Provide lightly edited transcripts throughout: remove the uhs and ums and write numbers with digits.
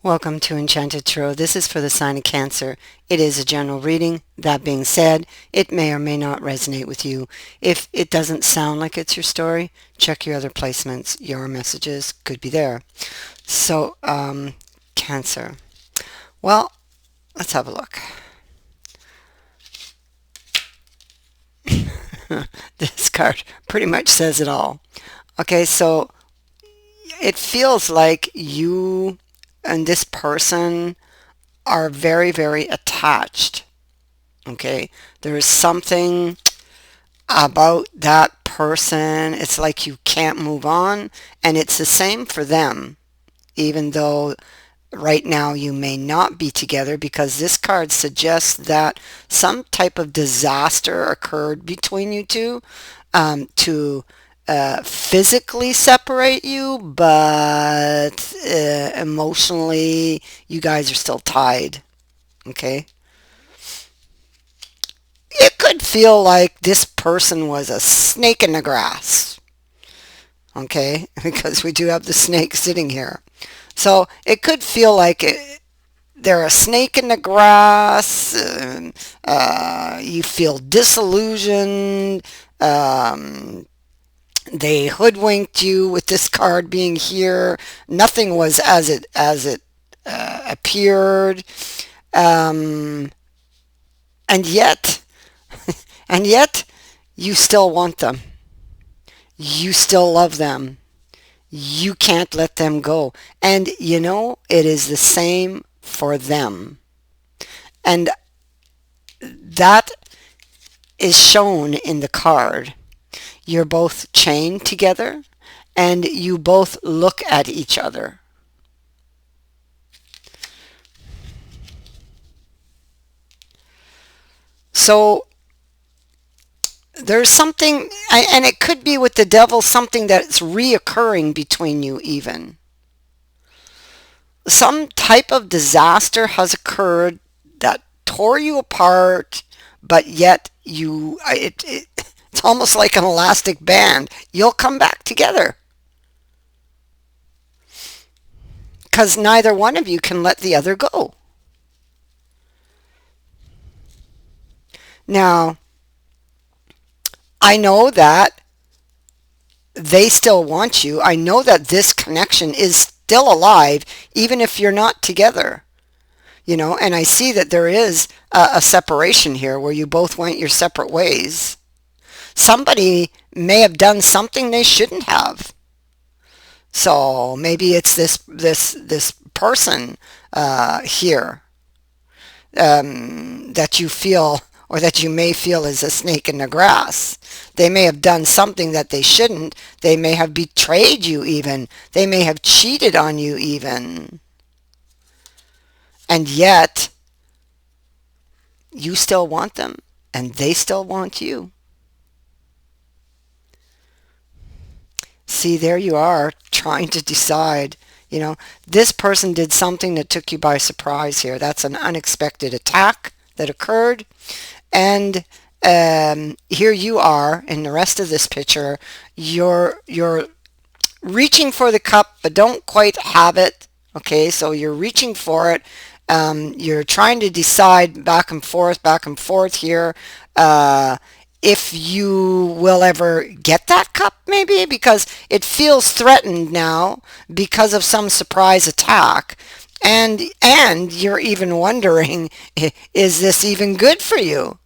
Welcome to Enchanted Tarot. This is for the sign of Cancer. It is a general reading. That being said, it may or may not resonate with you. If it doesn't sound like it's your story, check your other placements. Your messages could be there. So, Cancer. Well, let's have a look. This card pretty much says it all. Okay, so it feels like you and this person are very, very attached. Okay, there is something about that person. It's like you can't move on, and it's the same for them, even though right now you may not be together, because this card suggests that some type of disaster occurred between you two to physically separate you, but emotionally you guys are still tied. Okay, it could feel like this person was a snake in the grass. Okay, because we do have the snake sitting here. So it could feel like they're a snake in the grass. You feel disillusioned. They hoodwinked you with this card being here. Nothing was as it appeared. Um, and yet, and yet, you still want them. You still love them. You can't let them go. And you know, it is the same for them. And that is shown in the card. You're both chained together and you both look at each other. So there's something, and it could be with the devil, something that's reoccurring between you even. Some type of disaster has occurred that tore you apart, but yet it's almost like an elastic band. You'll come back together because neither one of you can let the other go. Now, I know that they still want you. I know that this connection is still alive, even if you're not together. You know, and I see that there is a separation here where you both went your separate ways. Somebody may have done something they shouldn't have. So maybe it's this person here that you feel, or that you may feel, is a snake in the grass. They may have done something that they shouldn't. They may have betrayed you even. They may have cheated on you even. And yet, you still want them, and they still want you. See, there you are, trying to decide. You know, this person did something that took you by surprise here. That's an unexpected attack that occurred. And here you are in the rest of this picture. You're reaching for the cup, but don't quite have it. Okay, so you're reaching for it. You're trying to decide back and forth here. If you will ever get that cup, maybe, because it feels threatened now because of some surprise attack. And you're even wondering, is this even good for you?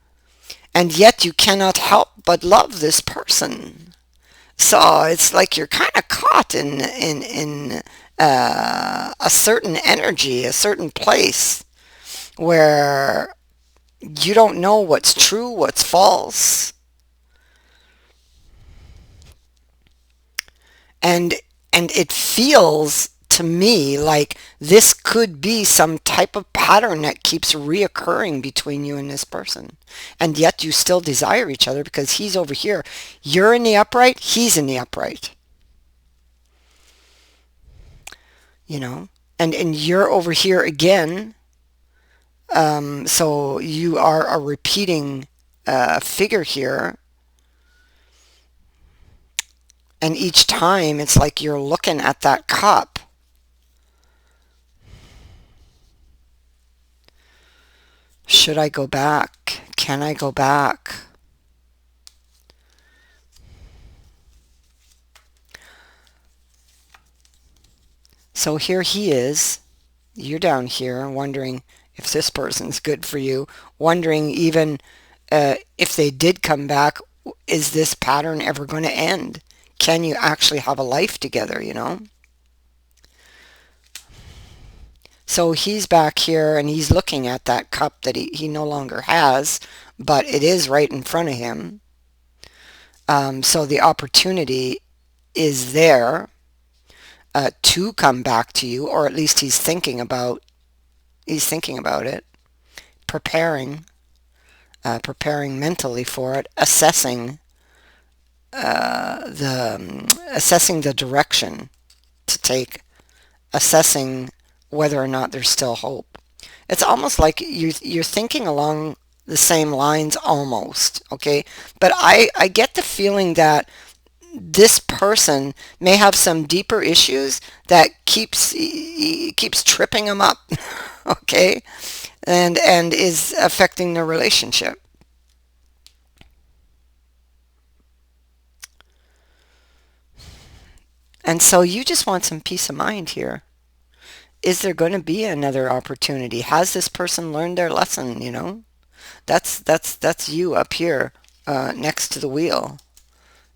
And yet you cannot help but love this person. So it's like you're kind of caught in a certain energy, a certain place where you don't know what's true, what's false. And it feels to me like this could be some type of pattern that keeps reoccurring between you and this person. And yet you still desire each other because he's over here. You're in the upright, he's in the upright. You know? And you're over here again. So you are a repeating figure here. And each time it's like you're looking at that cup. Should I go back? Can I go back? So here he is. You're down here wondering if this person's good for you, wondering even if they did come back, is this pattern ever going to end? Can you actually have a life together, you know? So he's back here and he's looking at that cup that he no longer has, but it is right in front of him. So the opportunity is there to come back to you, or at least he's thinking about it, preparing, preparing mentally for it, assessing the direction to take, assessing whether or not there's still hope. It's almost like you're thinking along the same lines almost, okay? But I get the feeling that this person may have some deeper issues that keeps tripping them up, okay? And is affecting their relationship. And so you just want some peace of mind here. Is there going to be another opportunity? Has this person learned their lesson, you know? That's you up here next to the wheel,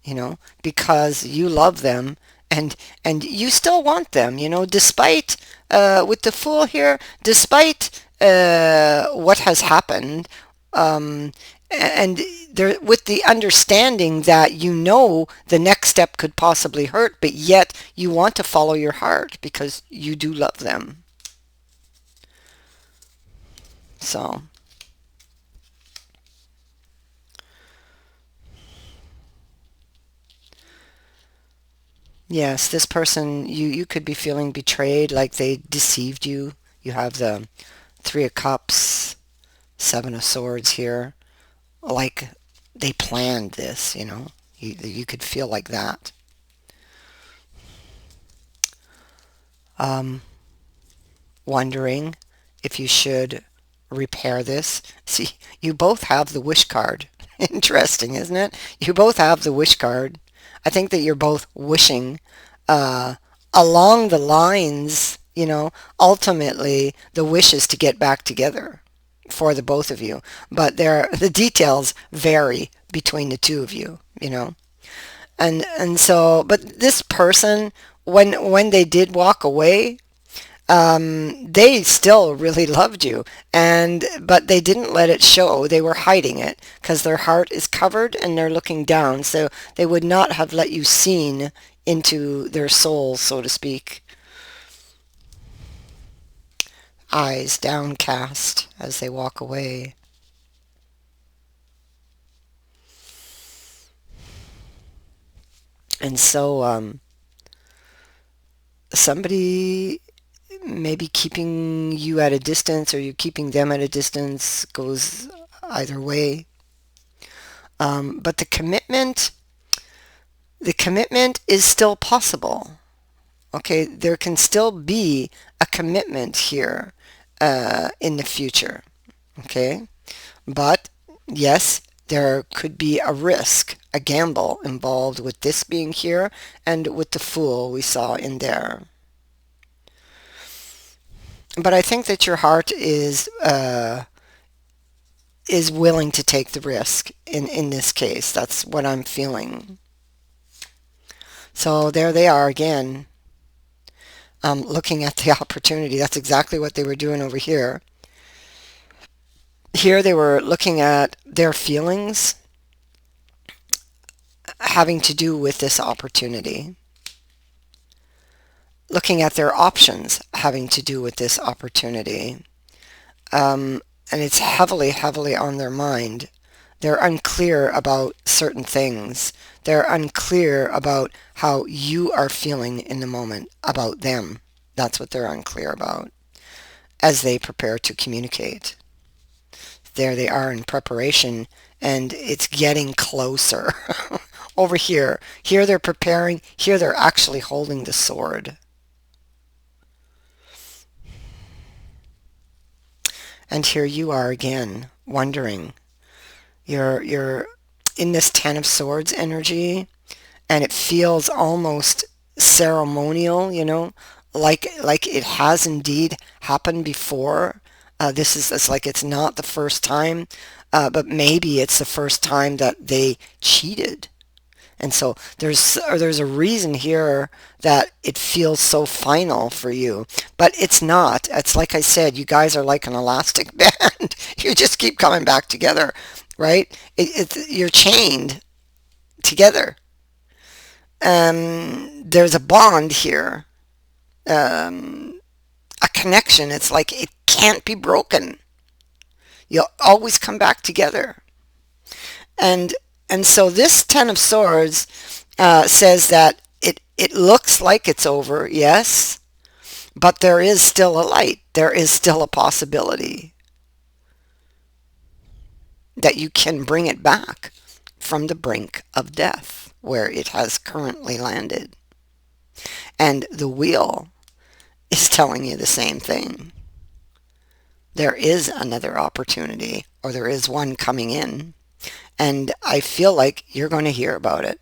you know, because you love them and you still want them, you know, despite with the Fool here, despite what has happened, um, and there with the understanding that you know the next step could possibly hurt, but yet you want to follow your heart because you do love them. So. Yes, this person, you could be feeling betrayed, like they deceived you. You have the Three of Cups, Seven of Swords here, like they planned this, you know. You could feel like that. Um, Wondering if you should repair this. See, you both have the wish card. Interesting, isn't it? You both have the wish card. I think that you're both wishing uh, along the lines, you know, ultimately the wish is to get back together for the both of you. But the details vary between the two of you, you know. And so, but this person, when they did walk away, they still really loved you, and but they didn't let it show. They were hiding it because their heart is covered and they're looking down, so they would not have let you seen into their soul, so to speak. Eyes downcast as they walk away. And so somebody maybe keeping you at a distance or you keeping them at a distance goes either way. But the commitment is still possible. Okay, there can still be a commitment here in the future. Okay, but yes, there could be a risk, a gamble involved with this being here and with the Fool we saw in there. But I think that your heart is willing to take the risk in this case. That's what I'm feeling. So there they are again, looking at the opportunity. That's exactly what they were doing over here. Here they were looking at their feelings having to do with this opportunity, looking at their options having to do with this opportunity. And it's heavily, heavily on their mind. They're unclear about certain things. They're unclear about how you are feeling in the moment about them. That's what they're unclear about as they prepare to communicate. There they are in preparation, and it's getting closer. Over here. Here they're preparing. Here they're actually holding the sword. And here you are again, wondering. You're in this Ten of Swords energy, and it feels almost ceremonial, like it has indeed happened before. It's like it's not the first time, but maybe it's the first time that they cheated. And so there's a reason here that it feels so final for you, but it's not. It's like I said, you guys are like an elastic band. You just keep coming back together, right? You're chained together. There's a bond here, a connection. It's like it can't be broken. You'll always come back together. And and so this Ten of Swords says that it looks like it's over, yes, but there is still a light. There is still a possibility that you can bring it back from the brink of death where it has currently landed. And the wheel is telling you the same thing. There is another opportunity, or there is one coming in, and I feel like you're going to hear about it.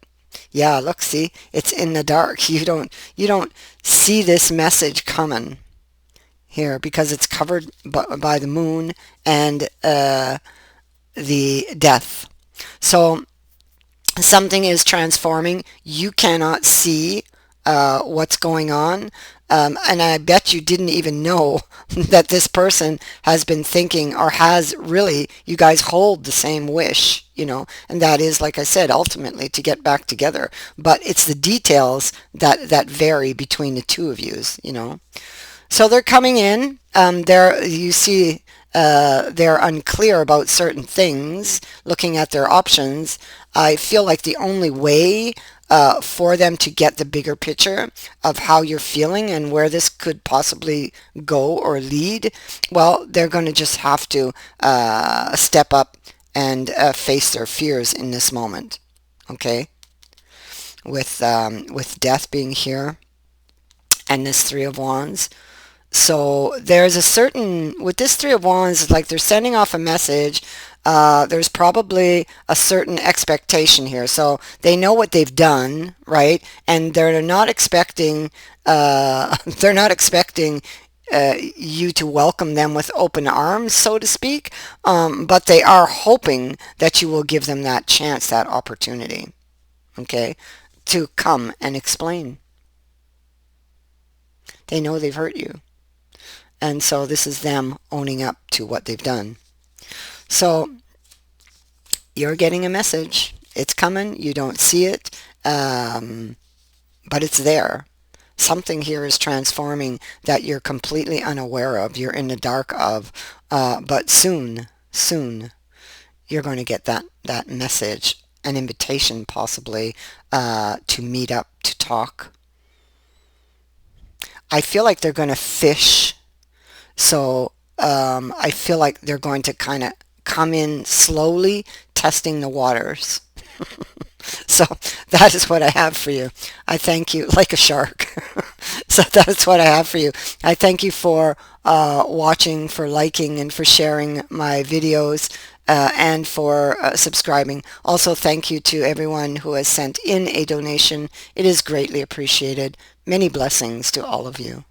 Yeah, look, see, it's in the dark. You don't see this message coming here because it's covered by the moon and the death. So something is transforming. You cannot see what's going on. And I bet you didn't even know that this person has been thinking, or has really, you guys hold the same wish, and that is, like I said, ultimately to get back together. But it's the details that vary between the two of you. So they're coming in. You see, they're unclear about certain things, looking at their options. I feel like the only way for them to get the bigger picture of how you're feeling and where this could possibly go or lead, well, they're going to just have to step up and face their fears in this moment. Okay, with death being here and this Three of Wands. So there's a certain, with this Three of Wands, like they're sending off a message. There's probably a certain expectation here. So they know what they've done, right? And they're not expecting, they're not expecting you to welcome them with open arms, so to speak. But they are hoping that you will give them that chance, that opportunity, okay, to come and explain. They know they've hurt you. And so this is them owning up to what they've done. So you're getting a message. It's coming. You don't see it, but it's there. Something here is transforming that you're completely unaware of. You're in the dark of, but soon, you're going to get that message, an invitation possibly to meet up, to talk. I feel like they're going to fish. So I feel like they're going to kind of come in slowly, testing the waters. So that is what I have for you. I thank you, like a shark. So that's what I have for you. I thank you for watching, for liking, and for sharing my videos, and for subscribing. Also, thank you to everyone who has sent in a donation. It is greatly appreciated. Many blessings to all of you.